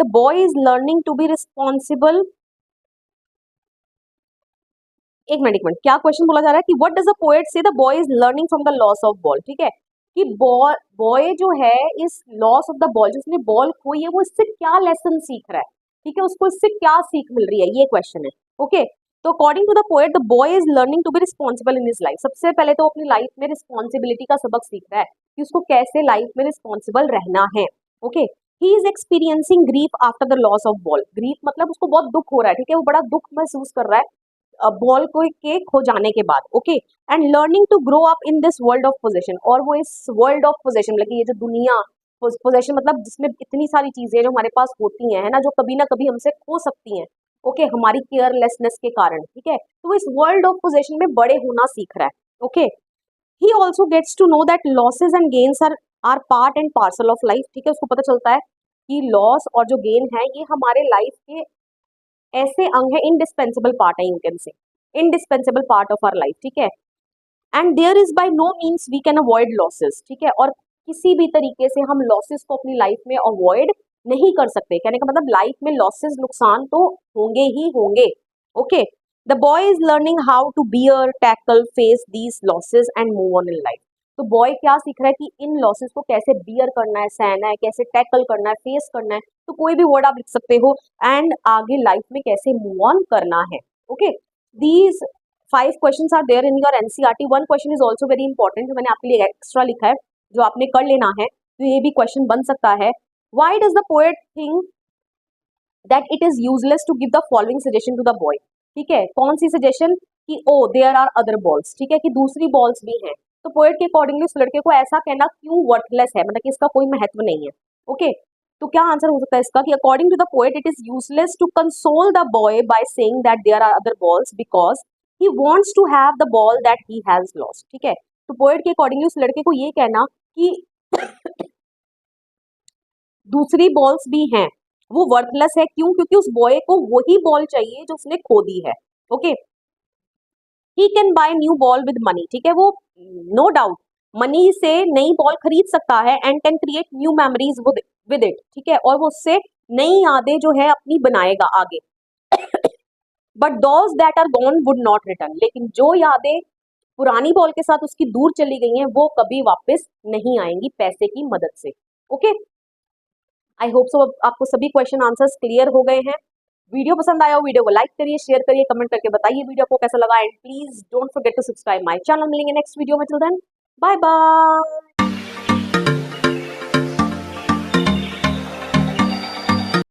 The boy is learning to be responsible. एक minute, क्या question बोला जा रहा है कि what does the poet say the boy is learning from the loss of ball. ठीक है, कि बॉय जो है इस लॉस ऑफ द बॉल, जिसने बॉल खोई है, वो इससे क्या लेसन सीख रहा है। ठीक है, उसको इससे क्या सीख मिल रही है, ये क्वेश्चन है। ओके, तो according to the poet the boy is learning to be responsible in his life. सबसे पहले तो अपनी लाइफ में रिस्पॉन्सिबिलिटी का सबक सीख रहा है कि उसको कैसे लाइफ में रिस्पॉन्सिबल रहना है। Okay, he is experiencing grief after the loss of ball. Grief मतलब उसको बहुत दुख हो रहा है। ठीक है, वो बड़ा दुख महसूस कर रहा है बॉल को के खो जाने के बाद। Okay, and learning to grow up in this world of possession. और वो इस वर्ल्ड ऑफ पोजेशन मतलब ये जो दुनिया, पोजेशन मतलब जिसमें इतनी सारी चीजें जो हमारे पास होती हैं, है ना, जो कभी ना कभी हमसे खो सकती हैं। ओके, हमारी केयरलेसनेस के कारण। ठीक है, तो वो इस वर्ल्ड ऑफ पोजेशन में बड़े होना सीख रहा है। Okay, he also gets to know that losses and gains are part and parcel of life. ठीक है, उसको पता चलता है कि लॉस और जो गेन है ये हमारे लाइफ के ऐसे अंग है, इंडिस्पेंसिबल पार्ट है, you can say indispensable part of our life. ठीक है, and there is by no means we can avoid losses. ठीक है, और किसी भी तरीके से हम लॉसेस को अपनी लाइफ में अवॉइड नहीं कर सकते। कहने का मतलब लाइफ में लॉसेस, नुकसान तो होंगे ही होंगे। Okay, the boy is learning how to bear, tackle, face these losses and move on in life. तो बॉय क्या सीख रहा है कि इन लॉसेस को कैसे बियर करना है, सहना है, कैसे टैकल करना है, फेस करना है। तो कोई भी वर्ड आप लिख सकते हो, एंड आगे लाइफ में कैसे मूव ऑन करना है। Okay, these 5 questions are there in your NCERT. One question is also very important, जो मैंने आपके लिए एक्स्ट्रा लिखा है, जो आपने कर लेना है। तो ये भी क्वेश्चन बन सकता है, why does the poet think that it is useless to give the following suggestion to the boy. ठीक है, कौन सी सजेशन, कि oh there are other balls. ठीक है, कि दूसरी बॉल्स भी हैं। तो पोएट के अकॉर्डिंगली उस लड़के को ऐसा कहना क्यों वर्थलेस है, मतलब कि इसका कोई महत्व नहीं है। ओके, तो क्या आंसर हो सकता है इसका, कि according to the poet it is useless to console the boy by saying that there are other balls because he wants to have the ball that he has lost. ठीक है, तो पोएट के accordingly उस लड़के को ये कहना कि दूसरी बॉल्स भी हैं, वो वर्थलेस है। क्यों, क्योंकि उस बॉय को वही बॉल चाहिए जो उसने खो दी है। Okay, he can buy new ball with money. ठीक है, वो नो डाउट मनी से नई बॉल खरीद सकता है, and can create new memories with it. ठीक है, और वो उससे नई यादें जो है अपनी बनाएगा आगे। But those that are gone would not return. लेकिन जो यादें पुरानी बॉल के साथ उसकी दूर चली गई हैं, वो कभी वापस नहीं आएंगी पैसे की मदद से। ओके, आई होप सो आपको सभी क्वेश्चन आंसर्स क्लियर हो गए हैं। वीडियो पसंद आया हो, वीडियो को लाइक करिए, शेयर करिए, कमेंट करके बताइए वीडियो को कैसा लगा, and please don't forget to subscribe my channel. मिलेंगे नेक्स्ट वीडियो में, टिल देन बाय बाय।